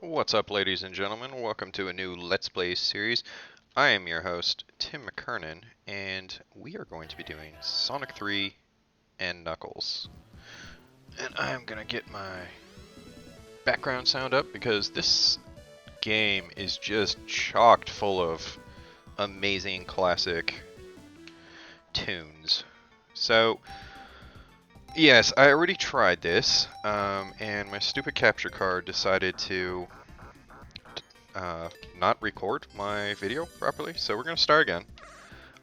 What's up, ladies and gentlemen? Welcome to a new Let's Play series. I am your host, Tim McKernan, and we are going to be doing Sonic 3 and Knuckles. And I'm gonna get my background sound up because this game is just chocked full of amazing classic tunes. So, yes, I already tried this, and my stupid capture card decided to not record my video properly, so we're going to start again.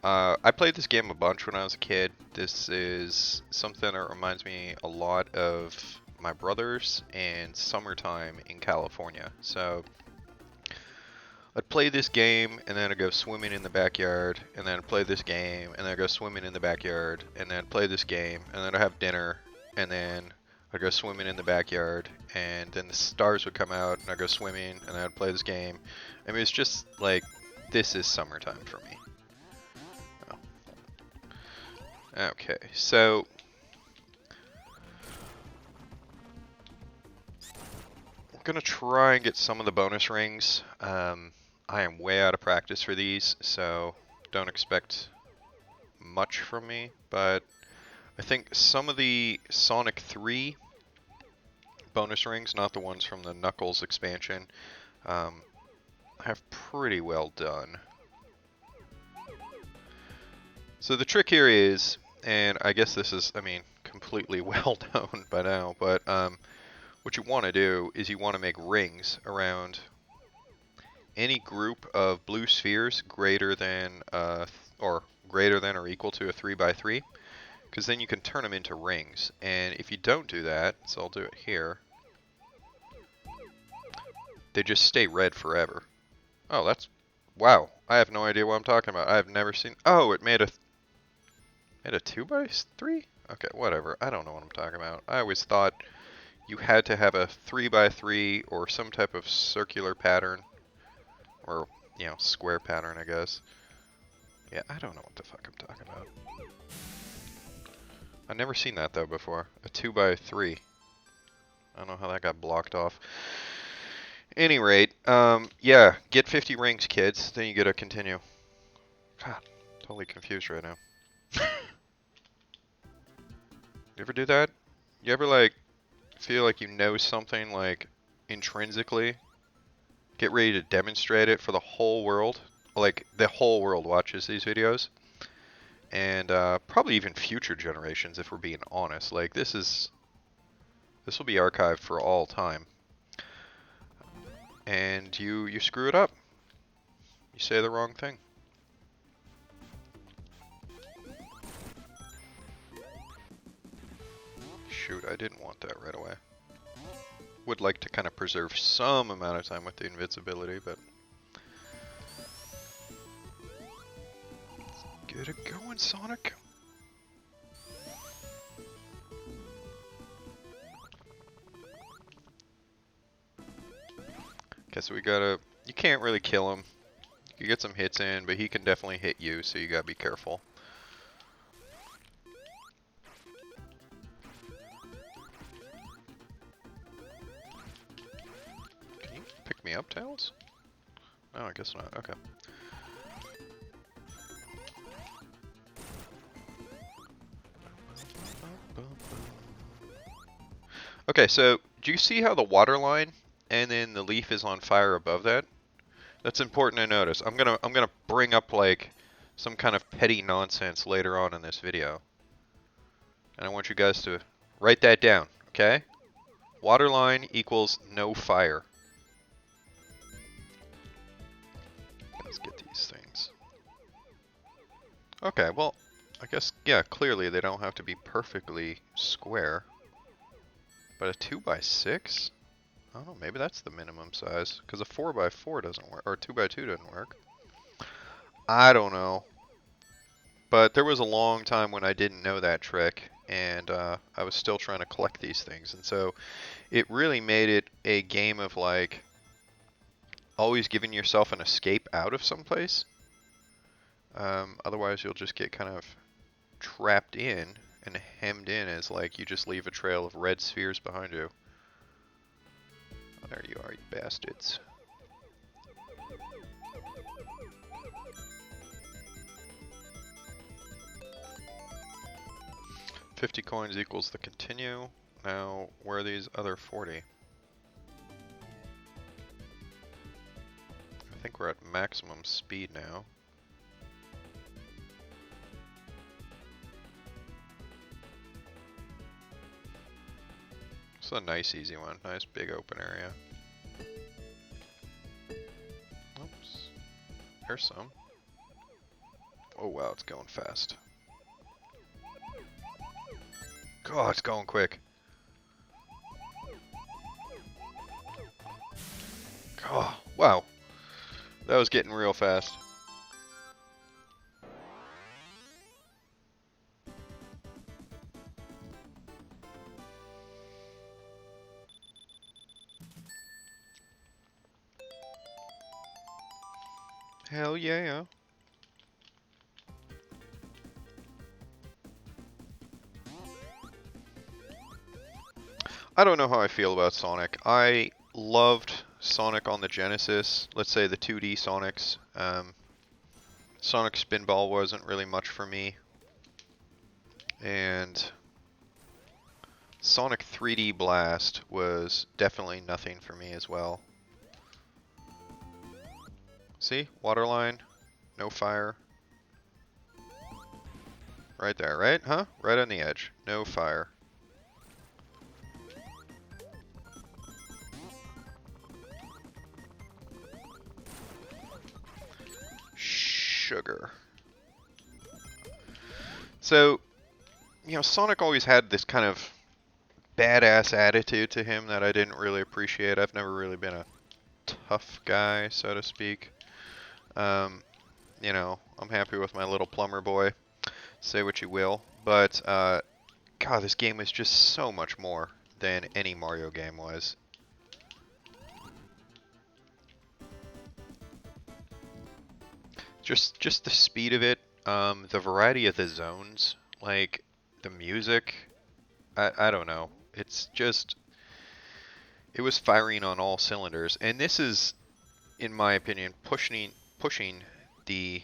I played this game a bunch when I was a kid. This is something that reminds me a lot of my brothers and summertime in California. So I'd play this game and then I'd go swimming in the backyard, and then I'd play this game and then I'd go swimming in the backyard, and then I'd play this game and then I'd have dinner, and then I'd go swimming in the backyard, and then the stars would come out and I'd go swimming and then I'd play this game. I mean, it's just like, this is summertime for me. Okay, so we're gonna try and get some of the bonus rings. I am way out of practice for these, so don't expect much from me, but I think some of the Sonic 3 bonus rings, not the ones from the Knuckles expansion, have pretty well done. So the trick here is, and I guess this is, I mean, completely well known by now, but what you want to do is you want to make rings around any group of blue spheres greater than or equal to a 3x3, because then you can turn them into rings. And if you don't do that, so I'll do it here, they just stay red forever. Oh, that's, wow, I have no idea what I'm talking about. I have never seen, oh, it made a 2x3? Okay, whatever. I don't know what I'm talking about. I always thought you had to have a 3x3 or some type of circular pattern, or, you know, square pattern, I guess. Yeah, I don't know what the fuck I'm talking about. I've never seen that though before. A 2x3. I don't know how that got blocked off. Any rate, yeah, get 50 rings, kids. Then you get to continue. God, totally confused right now. You ever do that? You ever, like, feel like you know something, like, intrinsically? Get ready to demonstrate it for the whole world? Like, the whole world watches these videos. And, probably even future generations, if we're being honest. Like, this will be archived for all time. And you screw it up. You say the wrong thing. Shoot, I didn't want that right away. Would like to kind of preserve some amount of time with the invincibility, but let's get it going, Sonic. Okay, so we gotta, you can't really kill him. You get some hits in, but he can definitely hit you, so you gotta be careful. Can you pick me up, Tails? No, I guess not. Okay. Okay, so do you see how the water line and then the leaf is on fire above that? That's important to notice. I'm gonna bring up like some kind of petty nonsense later on in this video. And I want you guys to write that down, okay? Water line equals no fire. Let's get these things. Okay, well, I guess, yeah, clearly they don't have to be perfectly square. But a 2x6? I don't know, maybe that's the minimum size. Because a 4x4 doesn't work, or 2x2 doesn't work. I don't know. But there was a long time when I didn't know that trick, and I was still trying to collect these things. And so it really made it a game of, like, always giving yourself an escape out of someplace. Otherwise you'll just get kind of trapped in and hemmed in as, like, you just leave a trail of red spheres behind you. There you are, you bastards. $50 coins equals the continue. Now, where are these other 40? I think we're at maximum speed now. It's a nice easy one. Nice big open area. Oops. There's some. Oh wow, it's going fast. God, it's going quick. Oh, wow. That was getting real fast. Hell yeah. I don't know how I feel about Sonic. I loved Sonic on the Genesis. Let's say the 2D Sonics. Sonic Spinball wasn't really much for me. And Sonic 3D Blast was definitely nothing for me as well. See? Waterline. No fire. Right there, right? Huh? Right on the edge. No fire. Sugar. So, you know, Sonic always had this kind of badass attitude to him that I didn't really appreciate. I've never really been a tough guy, so to speak. You know, I'm happy with my little plumber boy. Say what you will. But, God, this game is just so much more than any Mario game was. Just the speed of it, the variety of the zones, like, the music, I don't know. It's just, it was firing on all cylinders. And this is, in my opinion, pushing the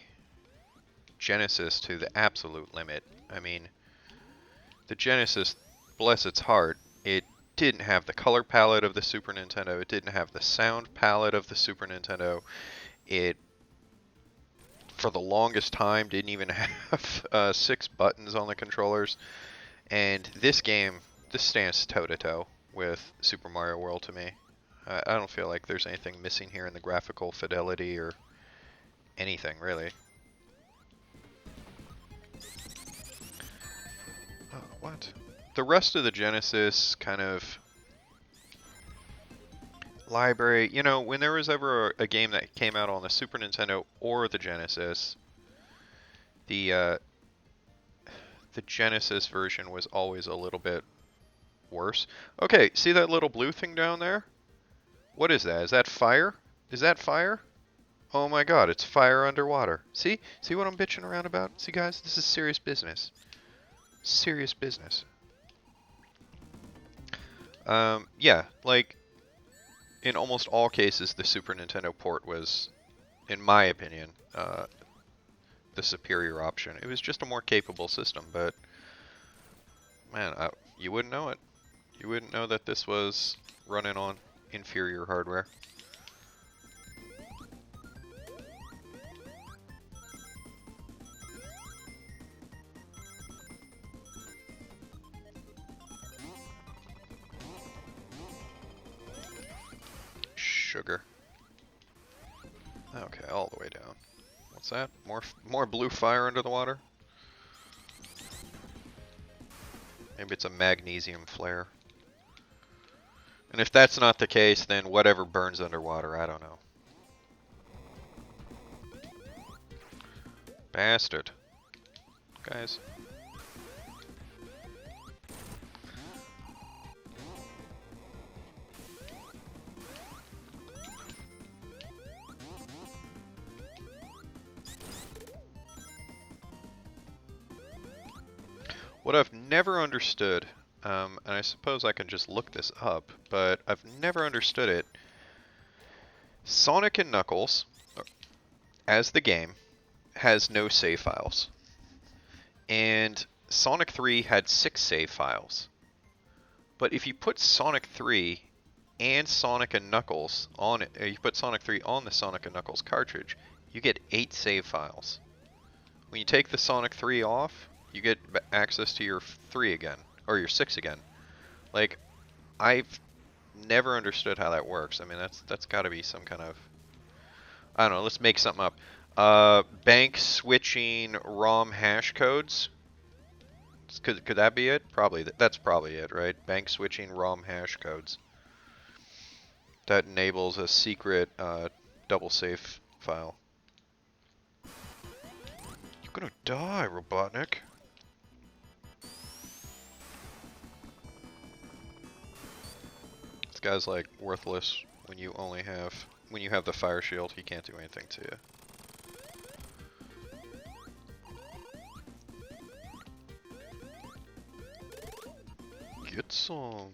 Genesis to the absolute limit. I mean, the Genesis, bless its heart, it didn't have the color palette of the Super Nintendo. It didn't have the sound palette of the Super Nintendo. It, for the longest time, didn't even have 6 buttons on the controllers. And this game, this stands toe-to-toe with Super Mario World to me. I don't feel like there's anything missing here in the graphical fidelity or anything, really. Oh, what? The rest of the Genesis kind of library, you know, when there was ever a game that came out on the Super Nintendo or the Genesis, the Genesis version was always a little bit worse. Okay, see that little blue thing down there? What is that? Is that fire? Is that fire? Oh my god, it's fire underwater. See? See what I'm bitching around about? See guys, this is serious business. Serious business. Yeah, like, in almost all cases, the Super Nintendo port was, in my opinion, the superior option. It was just a more capable system, but, man, you wouldn't know it. You wouldn't know that this was running on inferior hardware. Sugar. Okay, all the way down. What's that? More blue fire under the water? Maybe it's a magnesium flare. And if that's not the case, then whatever burns underwater, I don't know. Bastard. Guys. What I've never understood and I suppose I can just look this up, but I've never understood it. Sonic and Knuckles, as the game, has no save files. And Sonic 3 had 6 save files. But if you put Sonic 3 and Sonic and Knuckles on it, you put Sonic 3 on the Sonic and Knuckles cartridge, you get 8 save files. When you take the Sonic 3 off, you get access to your 3 again, or your 6 again. Like, I've never understood how that works. I mean, that's got to be some kind of, I don't know, let's make something up. Bank switching ROM hash codes. Could that be it? Probably. That's probably it, right? Bank switching ROM hash codes. That enables a secret double safe file. You're gonna die, Robotnik. This guy's like worthless when you have the fire shield. He can't do anything to you. Get some.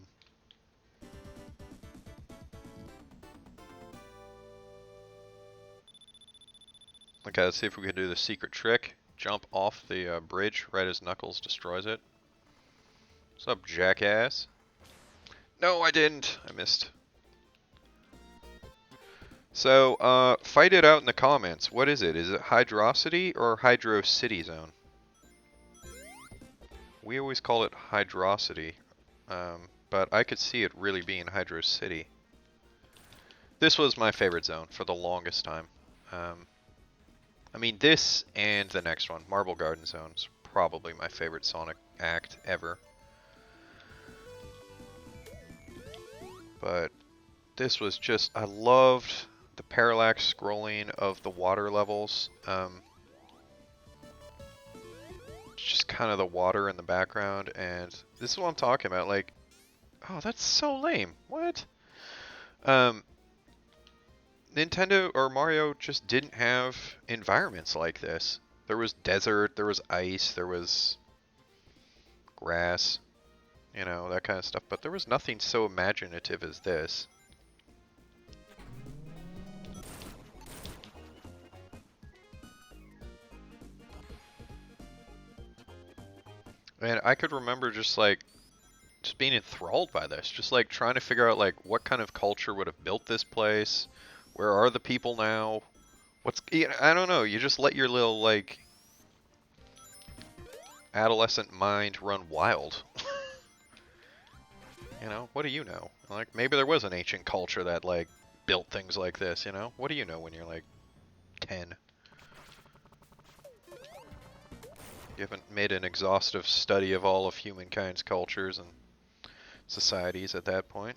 Okay, let's see if we can do the secret trick. Jump off the bridge right as Knuckles destroys it. What's up, jackass? No, I didn't. I missed. So, fight it out in the comments. What is it? Is it Hydrocity or Hydro City Zone? We always call it Hydrocity, but I could see it really being Hydro City. This was my favorite zone for the longest time. I mean, this and the next one, Marble Garden Zone, is probably my favorite Sonic act ever. But this was just, I loved the parallax scrolling of the water levels. Just kind of the water in the background, and this is what I'm talking about. Like, oh, that's so lame. What? Nintendo or Mario just didn't have environments like this. There was desert, there was ice, there was grass, you know, that kind of stuff, but there was nothing so imaginative as this. And I could remember just being enthralled by this, just like trying to figure out like what kind of culture would have built this place. Where are the people now? I don't know, you just let your little, like, adolescent mind run wild. You know, what do you know? Like, maybe there was an ancient culture that, like, built things like this, you know? What do you know when you're, like, 10? You haven't made an exhaustive study of all of humankind's cultures and societies at that point.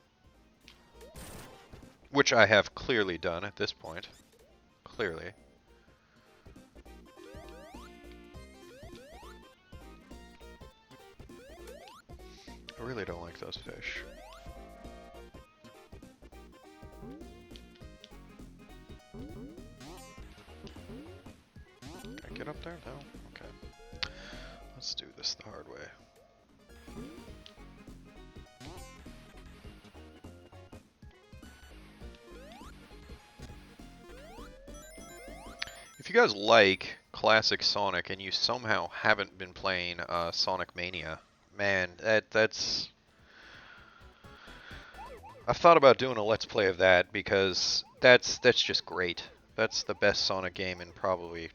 Which I have clearly done at this point. Clearly. I really don't like those fish. Can I get up there? No? Okay. Let's do this the hard way. If you guys like classic Sonic and you somehow haven't been playing Sonic Mania, man, that's... I've thought about doing a Let's Play of that because that's just great. That's the best Sonic game in probably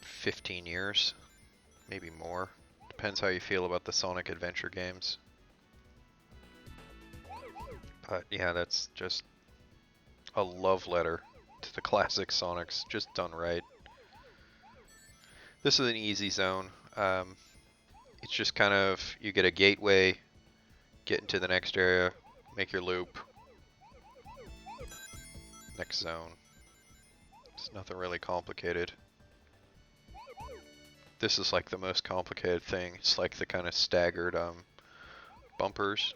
15 years, maybe more. Depends how you feel about the Sonic Adventure games. But yeah, that's just a love letter to the classic Sonics, just done right. This is an easy zone. It's just kind of, you get a gateway, get into the next area, make your loop. Next zone. It's nothing really complicated. This is like the most complicated thing. It's like the kind of staggered bumpers.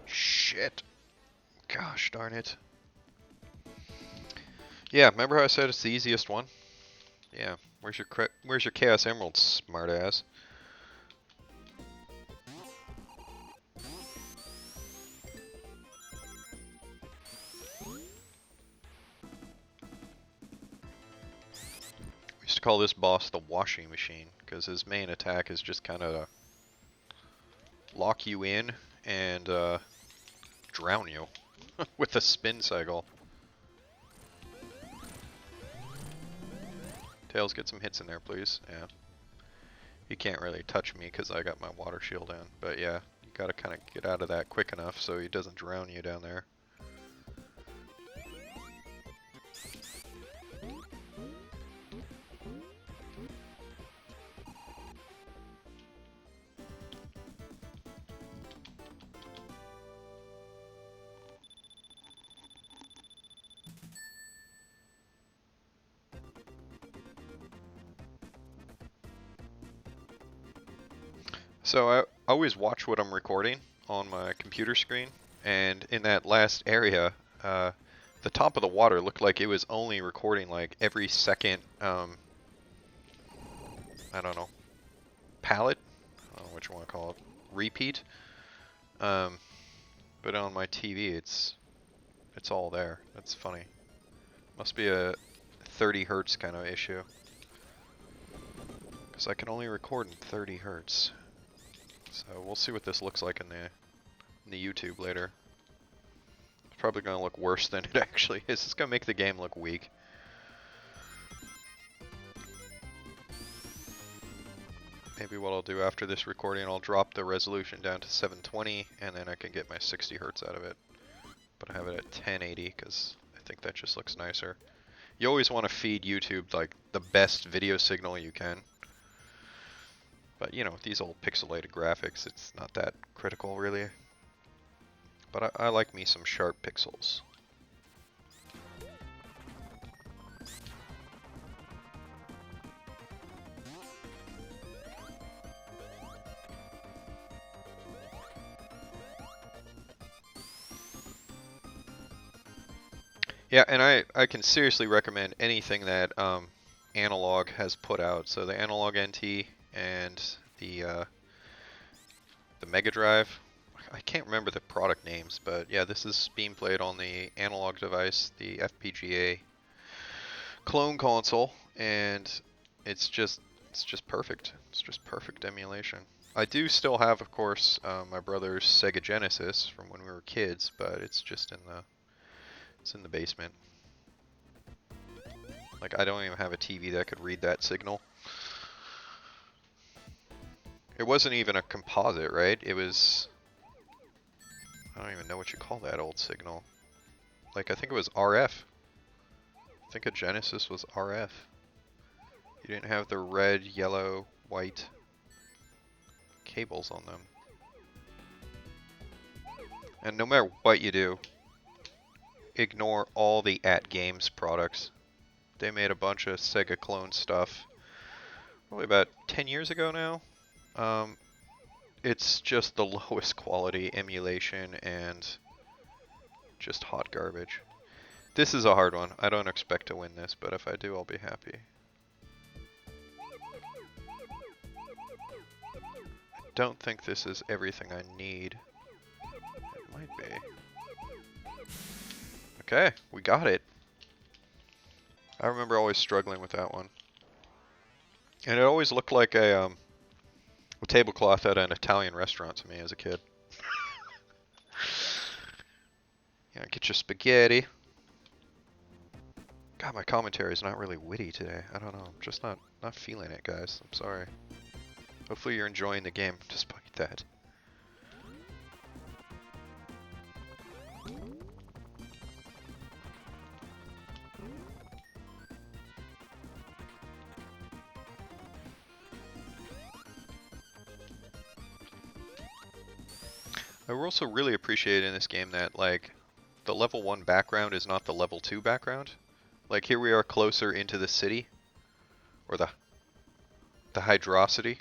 Shit. Gosh darn it. Yeah, remember how I said it's the easiest one? Yeah. Where's your Chaos Emerald, smartass? We used to call this boss the washing machine, because his main attack is just kind of lock you in and drown you with a spin cycle. Tails, get some hits in there, please. Yeah. He can't really touch me because I got my water shield in. But yeah, you gotta kind of get out of that quick enough so he doesn't drown you down there. So I always watch what I'm recording on my computer screen, and in that last area, the top of the water looked like it was only recording like every second, I don't know, palette? I don't know what you want to call it, repeat. But on my TV, it's all there. That's funny. Must be a 30 hertz kind of issue, because I can only record in 30 hertz. So we'll see what this looks like in the YouTube later. It's probably going to look worse than it actually is. It's going to make the game look weak. Maybe what I'll do after this recording, I'll drop the resolution down to 720, and then I can get my 60 hertz out of it. But I have it at 1080 because I think that just looks nicer. You always want to feed YouTube like the best video signal you can. But you know, with these old pixelated graphics, it's not that critical really. But I like me some sharp pixels. Yeah, and I can seriously recommend anything that Analog has put out. So the Analog NT and the Mega Drive. I can't remember the product names, but yeah, this is being played on the Analog device, the FPGA clone console, and it's just perfect. It's just perfect emulation. I do still have, of course, my brother's Sega Genesis from when we were kids, but it's just in the basement. Like, I don't even have a TV that could read that signal. It wasn't even a composite, right? It was... I don't even know what you call that old signal. Like, I think it was RF. I think a Genesis was RF. You didn't have the red, yellow, white cables on them. And no matter what you do, ignore all the @Games products. They made a bunch of Sega clone stuff probably about 10 years ago now. It's just the lowest quality emulation and just hot garbage. This is a hard one. I don't expect to win this, but if I do, I'll be happy. I don't think this is everything I need. It might be. Okay, we got it. I remember always struggling with that one. And it always looked like a tablecloth at an Italian restaurant to me as a kid. Yeah, get your spaghetti. God, my commentary is not really witty today. I don't know. I'm just not feeling it, guys. I'm sorry. Hopefully you're enjoying the game despite that. I also really appreciate in this game that, like, the level 1 background is not the level 2 background. Like, here we are closer into the city, or the hydrocity.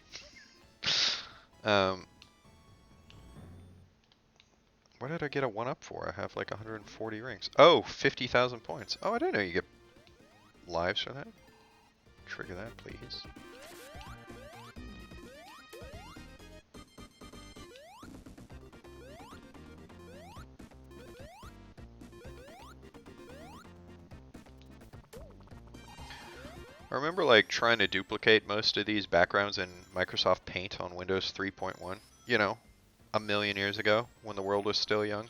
Where What did I get a 1-up for? I have like 140 rings. Oh, 50,000 points. Oh, I didn't know you get lives for that. Trigger that, please. I remember like trying to duplicate most of these backgrounds in Microsoft Paint on Windows 3.1, you know, a million years ago when the world was still young.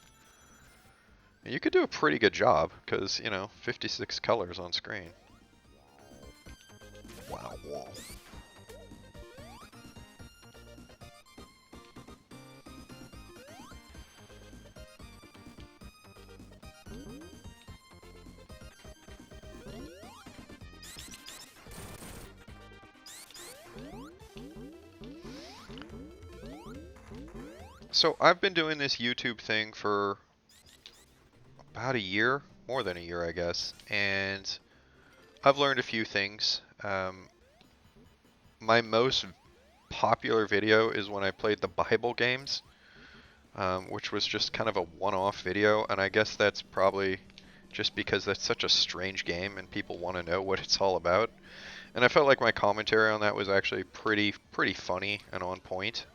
And you could do a pretty good job because, you know, 56 colors on screen. Wow. So I've been doing this YouTube thing for about a year, more than a year, I guess, and I've learned a few things. My most popular video is when I played the Bible games, which was just kind of a one-off video, and I guess that's probably just because that's such a strange game and people want to know what it's all about. And I felt like my commentary on that was actually pretty funny and on point,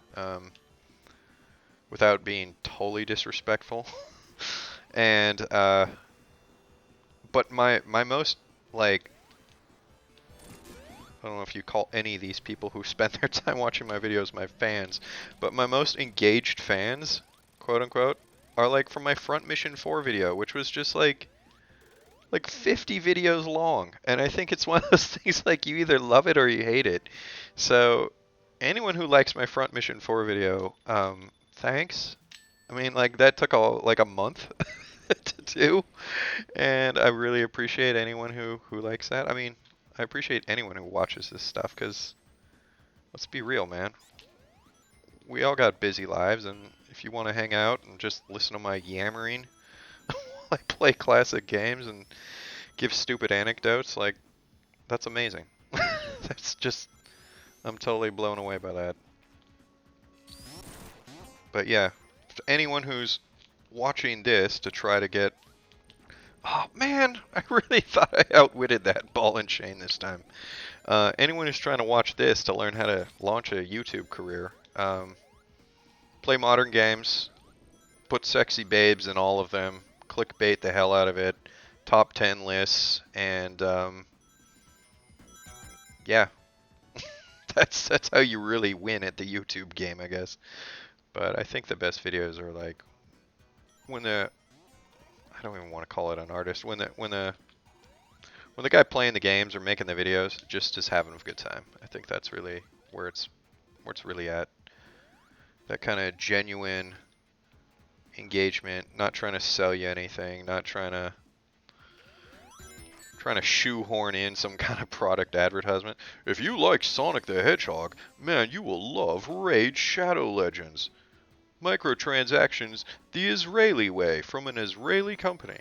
without being totally disrespectful. And but my most, like, I don't know if you call any of these people who spend their time watching my videos my fans, but my most engaged fans, quote unquote, are like from my Front Mission 4 video, which was just like 50 videos long. And I think it's one of those things like you either love it or you hate it. So anyone who likes my Front Mission 4 video, thanks. I mean, like, that took like a month to do, and I really appreciate anyone who likes that. I mean, I appreciate anyone who watches this stuff, because let's be real, man. We all got busy lives, and if you want to hang out and just listen to my yammering while I play classic games and give stupid anecdotes, like, that's amazing. That's just, I'm totally blown away by that. But yeah, to anyone who's watching this to try to get... Oh man, I really thought I outwitted that ball and chain this time. Anyone who's trying to watch this to learn how to launch a YouTube career, play modern games, put sexy babes in all of them, clickbait the hell out of it, top 10 lists, and yeah, that's how you really win at the YouTube game, I guess. But I think the best videos are like when the, I don't even want to call it an artist, when the guy playing the games or making the videos just is having a good time. I think that's really where it's really at. That kind of genuine engagement, not trying to sell you anything, not trying to shoehorn in some kind of product advertisement. If you like Sonic the Hedgehog, man, you will love Raid Shadow Legends. Microtransactions the Israeli way from an Israeli company.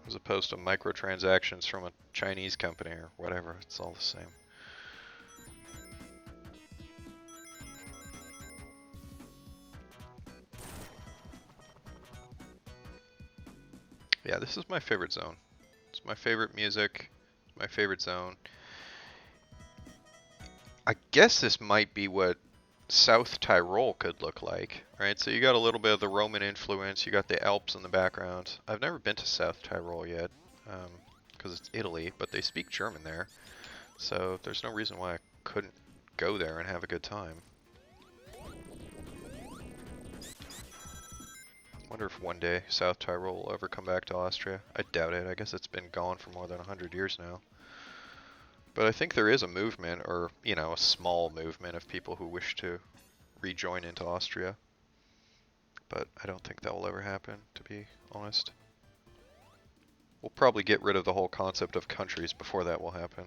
As opposed to microtransactions from a Chinese company or whatever, it's all the same. Yeah, this is my favorite zone. It's my favorite music, my favorite zone. I guess this might be what South Tyrol could look like, right? So you got a little bit of the Roman influence, you got the Alps in the background. I've never been to South Tyrol yet, because it's Italy, but they speak German there. So there's no reason why I couldn't go there and have a good time. Wonder if one day South Tyrol will ever come back to Austria. I doubt it. I guess it's been gone for more than 100 years now. But I think there is a movement, or, you know, a small movement of people who wish to rejoin into Austria. But I don't think that will ever happen, to be honest. We'll probably get rid of the whole concept of countries before that will happen.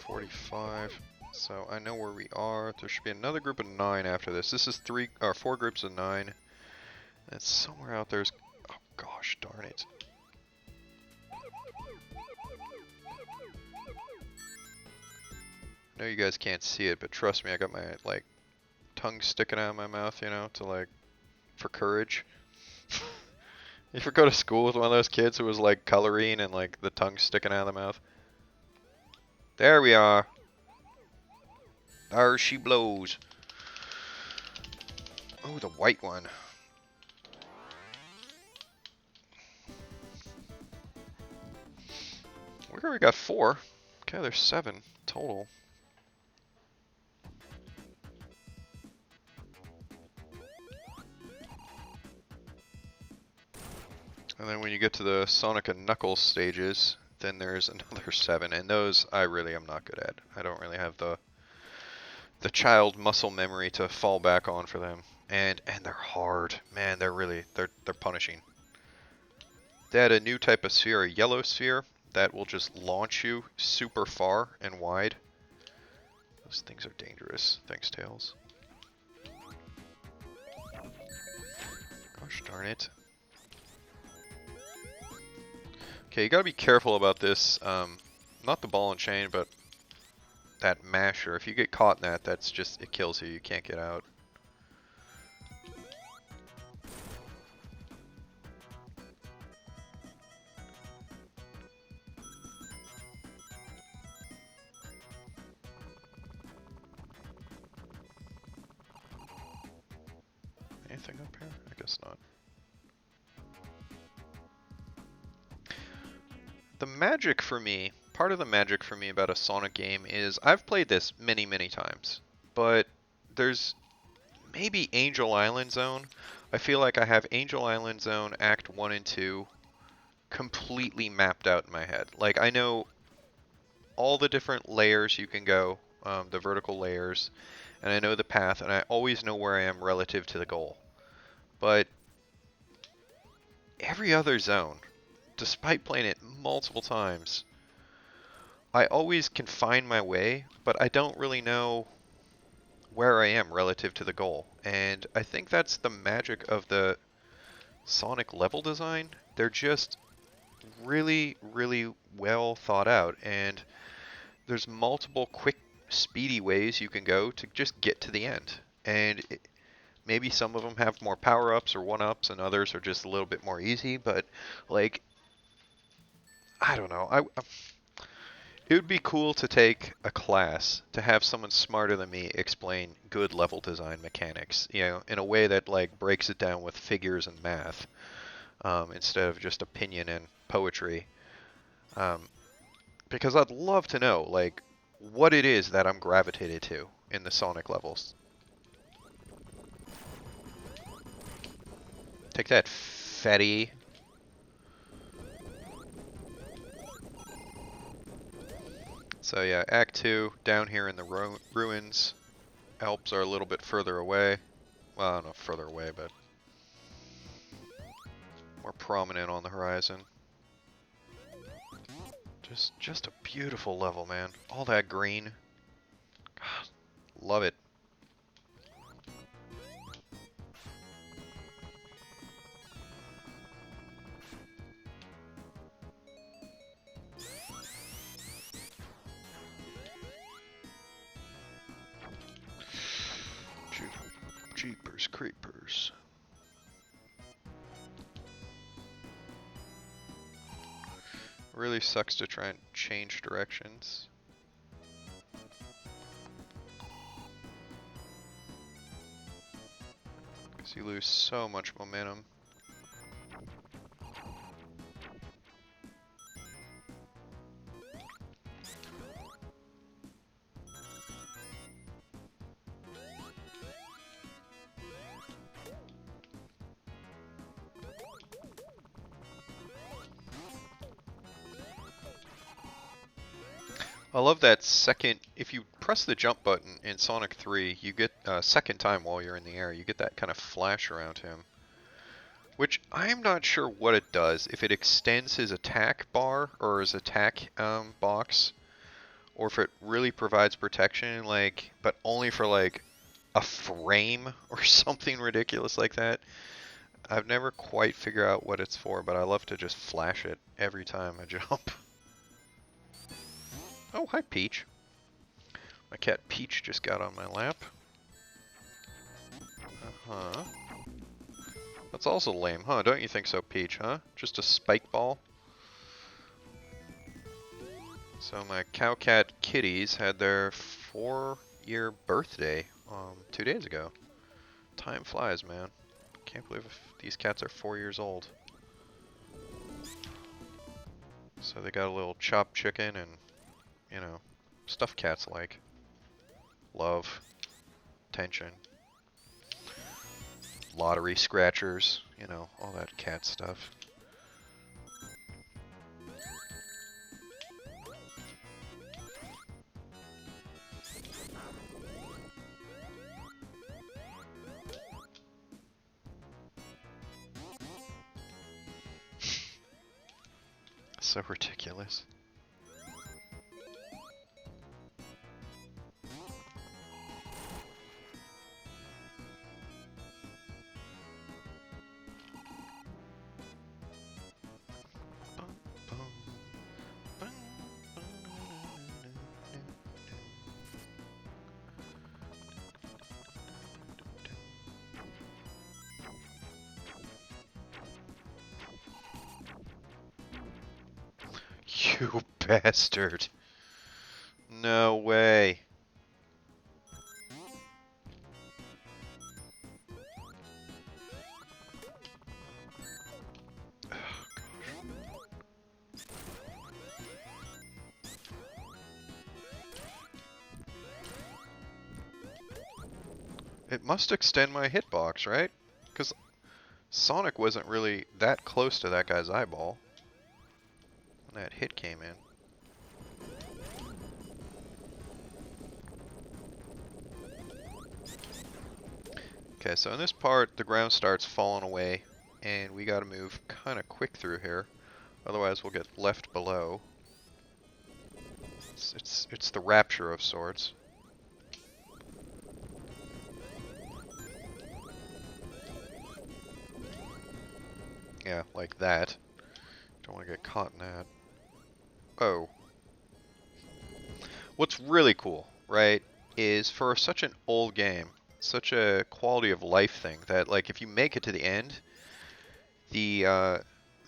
45. So I know where we are. There should be another group of 9 after this. This is 4 groups of 9. It's somewhere out there. Oh gosh, darn it. I know you guys can't see it, but trust me, I got my like tongue sticking out of my mouth, you know, to like for courage. You ever go to school with one of those kids who was like coloring and like the tongue sticking out of the mouth? There we are. There she blows. Oh, the white one. We already got 4. Okay, there's 7 total. And then when you get to the Sonic and Knuckles stages, then there's another 7, and those I really am not good at. I don't really have the child muscle memory to fall back on for them. And they're hard. Man, they're punishing. They had a new type of sphere, a yellow sphere, that will just launch you super far and wide. Those things are dangerous. Thanks, Tails. Gosh darn it. Okay, you gotta be careful about this. Not the ball and chain, but that masher. If you get caught in that, that's just, it kills you. You can't get out. Anything up here? I guess not. The magic for me, part of the magic for me about a Sonic game is I've played this many, many times, but there's maybe Angel Island Zone. I feel like I have Angel Island Zone Act 1 and 2 completely mapped out in my head. Like, I know all the different layers you can go, the vertical layers, and I know the path, and I always know where I am relative to the goal. But every other zone, despite playing it multiple times, I always can find my way, but I don't really know where I am relative to the goal. And I think that's the magic of the Sonic level design. They're just really, really well thought out, and there's multiple quick, speedy ways you can go to just get to the end. And maybe some of them have more power-ups or one-ups, and others are just a little bit more easy, but like, I don't know. It would be cool to take a class to have someone smarter than me explain good level design mechanics, you know, in a way that like breaks it down with figures and math, instead of just opinion and poetry. Because I'd love to know like what it is that I'm gravitated to in the Sonic levels. Take that, fatty. So yeah, Act 2, down here in the ruins. Alps are a little bit further away. Well, I don't know, further away, but more prominent on the horizon. Just a beautiful level, man. All that green. God, love it. Jeepers creepers. Really sucks to try and change directions. Because you lose so much momentum. I love that second, if you press the jump button in Sonic 3, you get second time while you're in the air, you get that kind of flash around him. Which I'm not sure what it does, if it extends his attack bar or his attack box, or if it really provides protection, like, but only for like a frame or something ridiculous like that. I've never quite figured out what it's for, but I love to just flash it every time I jump. Oh, hi Peach. My cat Peach just got on my lap. Uh-huh. That's also lame, huh? Don't you think so, Peach, huh? Just a spike ball? So my cow cat kitties had their 4-year birthday 2 days ago. Time flies, man. Can't believe these cats are 4 years old. So they got a little chopped chicken and, you know, stuff cats like. Love, attention, lottery scratchers, you know, all that cat stuff. So ridiculous. You bastard. No way. It must extend my hitbox, right? Because Sonic wasn't really that close to that guy's eyeball when that hit came in. Okay, so in this part, the ground starts falling away, and we gotta move kind of quick through here. Otherwise, we'll get left below. It's the rapture of sorts. Yeah, like that. Don't want to get caught in that. Oh. What's really cool, right, is for such an old game, such a quality of life thing that, like, if you make it to the end, the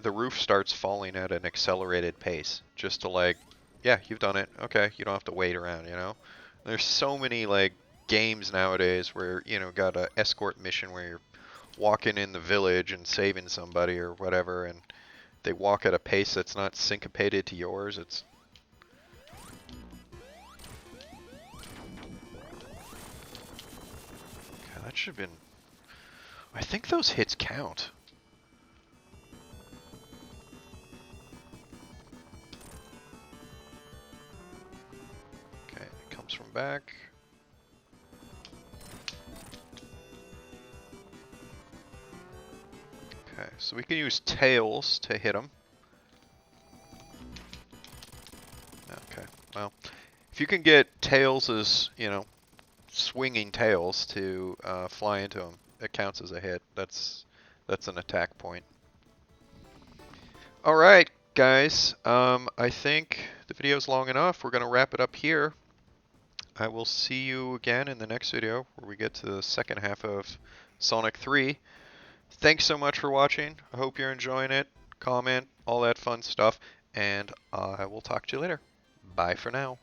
roof starts falling at an accelerated pace, just to like, yeah, you've done it. Okay, you don't have to wait around, you know? There's so many like games nowadays where, you know, got a escort mission where you're walking in the village and saving somebody or whatever, and they walk at a pace that's not syncopated to yours. It's God, that should have been. I think those hits count. Okay, it comes from back. Okay, so we can use tails to hit them. Okay, well, if you can get tails as, you know, swinging tails to fly into them, it counts as a hit. That's an attack point. All right, guys. I think the video's long enough. We're gonna wrap it up here. I will see you again in the next video where we get to the second half of Sonic 3. Thanks so much for watching. I hope you're enjoying it. Comment, all that fun stuff, and I will talk to you later. Bye for now.